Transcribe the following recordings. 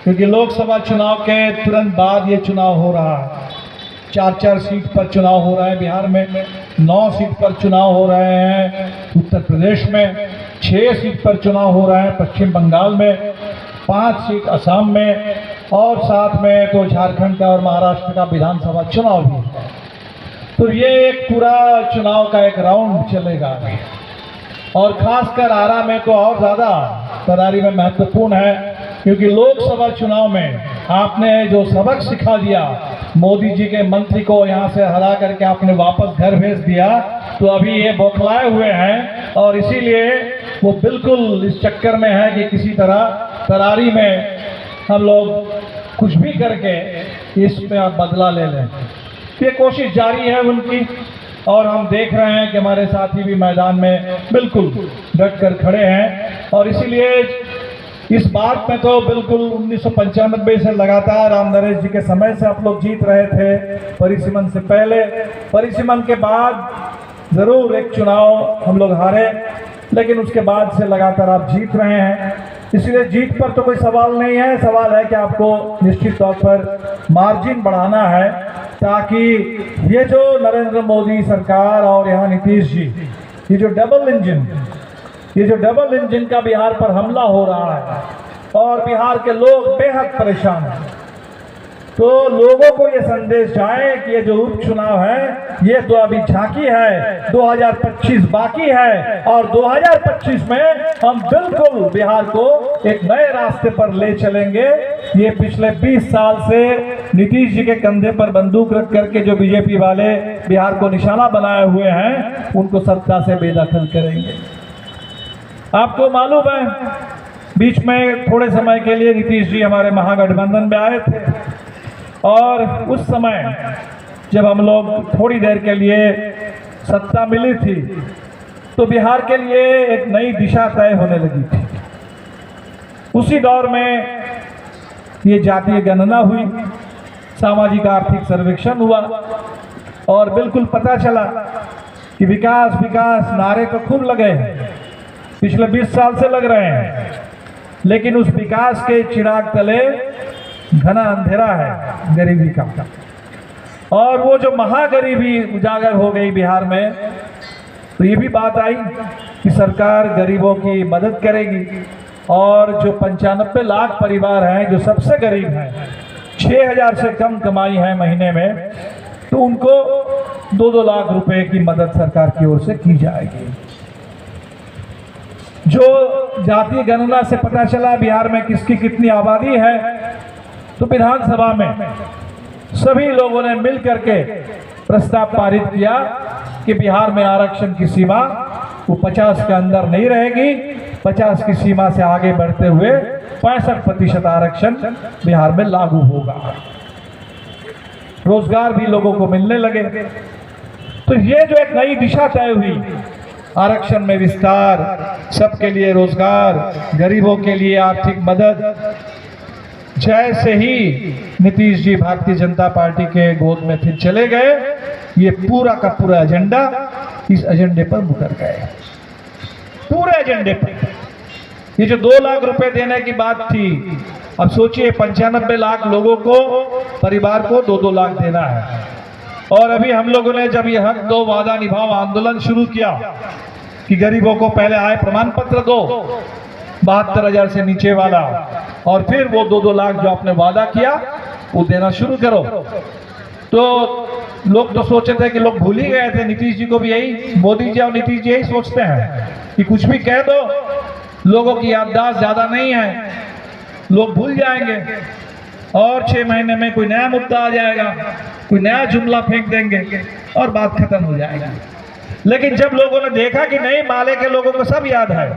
क्योंकि लोकसभा चुनाव के तुरंत बाद ये चुनाव हो रहा है। 4-4 सीट पर चुनाव हो रहा है बिहार में, 9 सीट पर चुनाव हो रहे हैं उत्तर प्रदेश में, 6 सीट पर चुनाव हो रहा है पश्चिम बंगाल में, 5 सीट असम में, और साथ में तो झारखंड का और महाराष्ट्र का विधानसभा चुनाव भी है। तो ये एक पूरा चुनाव का एक राउंड चलेगा और खासकर आरा में तो और ज़्यादा तैयारी में महत्वपूर्ण है, क्योंकि लोकसभा चुनाव में आपने जो सबक सिखा दिया, मोदी जी के मंत्री को यहाँ से हरा करके आपने वापस घर भेज दिया, तो अभी ये बौखलाए हुए हैं और इसीलिए वो बिल्कुल इस चक्कर में है कि किसी तरह तैयारी में हम लोग कुछ भी करके इसमें आप बदला ले लें। ये कोशिश जारी है उनकी और हम देख रहे हैं कि हमारे साथी भी मैदान में बिल्कुल डट कर खड़े हैं। और इसीलिए इस बात में तो बिल्कुल 1995 से लगातार राम नरेश जी के समय से आप लोग जीत रहे थे, परिसीमन से पहले, परिसीमन के बाद ज़रूर एक चुनाव हम लोग हारे, लेकिन उसके बाद से लगातार आप जीत रहे हैं। इसलिए जीत पर तो कोई सवाल नहीं है, सवाल है कि आपको निश्चित तौर पर मार्जिन बढ़ाना है, ताकि ये जो नरेंद्र मोदी सरकार और यहाँ नीतीश जी, ये जो डबल इंजन का बिहार पर हमला हो रहा है और बिहार के लोग बेहद परेशान हैं, तो लोगों को ये संदेश जाए कि ये जो उपचुनाव है ये तो अभी झांकी है, 2025 बाकी है और 2025 में हम बिल्कुल बिहार को एक नए रास्ते पर ले चलेंगे। ये पिछले 20 साल से नीतीश जी के कंधे पर बंदूक रख करके जो बीजेपी वाले बिहार को निशाना बनाए हुए हैं, उनको सत्ता से बेदखल करेंगे। आपको मालूम है, बीच में थोड़े समय के लिए नीतीश जी हमारे महागठबंधन में आए थे और उस समय जब हम लोग थोड़ी देर के लिए सत्ता मिली थी तो बिहार के लिए एक नई दिशा तय होने लगी थी। उसी दौर में ये जातीय गणना हुई, सामाजिक आर्थिक सर्वेक्षण हुआ और बिल्कुल पता चला कि विकास विकास नारे तो खूब लगे हैं, पिछले 20 साल से लग रहे हैं, लेकिन उस विकास के चिराग तले घना अंधेरा है गरीबी का। और वो जो महागरीबी उजागर हो गई बिहार में, तो ये भी बात आई कि सरकार गरीबों की मदद करेगी और जो 95 लाख परिवार हैं जो सबसे गरीब हैं, 6,000 से कम कमाई है महीने में, तो उनको 2-2 लाख रुपए की मदद सरकार की ओर से की जाएगी। जो जातीय गणना से पता चला बिहार में किसकी कितनी आबादी है, तो विधानसभा में सभी लोगों ने मिल करके प्रस्ताव पारित किया कि बिहार में आरक्षण की सीमा वो 50 के अंदर नहीं रहेगी, 50 की सीमा से आगे बढ़ते हुए 65% आरक्षण बिहार में लागू होगा। रोजगार भी लोगों को मिलने लगे। तो ये जो एक नई दिशा तय हुई, आरक्षण में विस्तार, सबके लिए रोजगार, गरीबों के लिए आर्थिक मदद, जैसे ही नीतीश जी भारतीय जनता पार्टी के गोद में फिर चले गए, ये पूरा का पूरा एजेंडा इस एजेंडे पर मुकर गए, पूरे एजेंडे पर। ये जो 2 लाख रुपए देने की बात थी, अब सोचिए 95 लाख लोगों को, परिवार को 2-2 लाख देना है। और अभी हम लोगों ने जब ये हक दो वादा निभाओ आंदोलन शुरू किया कि गरीबों को पहले आय प्रमाण पत्र दो 72,000 से नीचे वाला, और फिर वो 2-2 लाख जो आपने वादा किया वो देना शुरू करो, तो लोग तो सोचते थे कि लोग भूल ही गए थे। नीतीश जी को भी यही, मोदी जी और नीतीश जी यही सोचते हैं कि कुछ भी कह दो, लोगों की याददाश्त ज्यादा नहीं है, लोग भूल जाएंगे और 6 महीने में कोई नया मुद्दा आ जाएगा, कोई नया जुमला फेंक देंगे और बात खत्म हो जाएगी। लेकिन जब लोगों ने देखा कि नहीं, माले के लोगों को सब याद है,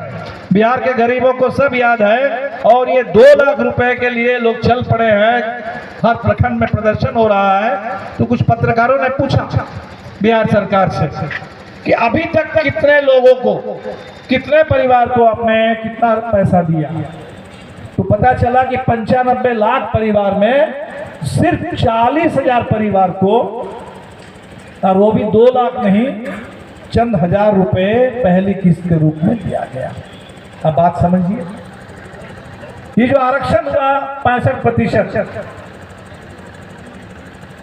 बिहार के गरीबों को सब याद है, और ये 2 लाख रुपए के लिए लोग चल पड़े हैं, हर प्रखंड में प्रदर्शन हो रहा है, तो कुछ पत्रकारों ने पूछा बिहार सरकार से कि अभी तक कितने लोगों को, कितने परिवार को आपने कितना पैसा दिया, तो पता चला कि 95 लाख परिवार में सिर्फ 40,000 परिवार को, और वो भी 2 लाख नहीं, चंद हजार रुपए पहली किस्त के रूप में दिया गया। अब बात समझिए, ये जो आरक्षण हुआ 65%,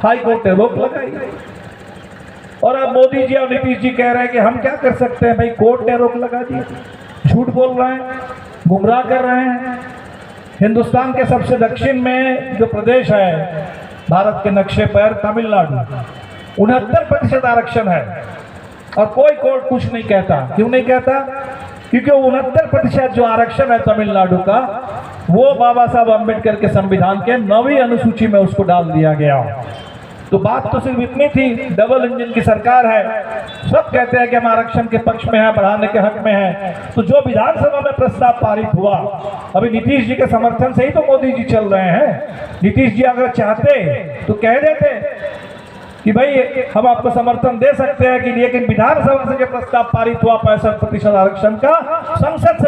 हाई कोर्ट ने रोक लगाई। और अब मोदी जी और नीतीश जी कह रहे हैं कि हम क्या कर सकते हैं, भाई कोर्ट ने रोक लगा दी। झूठ बोल रहे हैं, गुमराह कर रहे हैं। हिंदुस्तान के सबसे दक्षिण में जो प्रदेश है भारत के नक्शे पर, तमिलनाडु, 69% आरक्षण है और कोई कोर्ट कुछ नहीं कहता। क्यों नहीं कहता? क्योंकि 69% जो आरक्षण है तमिलनाडु का, वो बाबा साहब अम्बेडकर के संविधान के 9वीं अनुसूची में उसको डाल दिया गया। तो बात तो सिर्फ इतनी थी, डबल इंजन की सरकार है, सब कहते हैं कि हम आरक्षण के पक्ष में हैं, बढ़ाने के हक में हैं। तो जो विधानसभा में प्रस्ताव पारित हुआ, अभी नीतीश जी के समर्थन से ही तो मोदी जी चल रहे हैं। नीतीश जी अगर चाहते तो कह देते कि भाई हम आपको समर्थन दे सकते हैं कि, लेकिन विधानसभा से जो प्रस्ताव पारित हुआ 65% आरक्षण का, संसद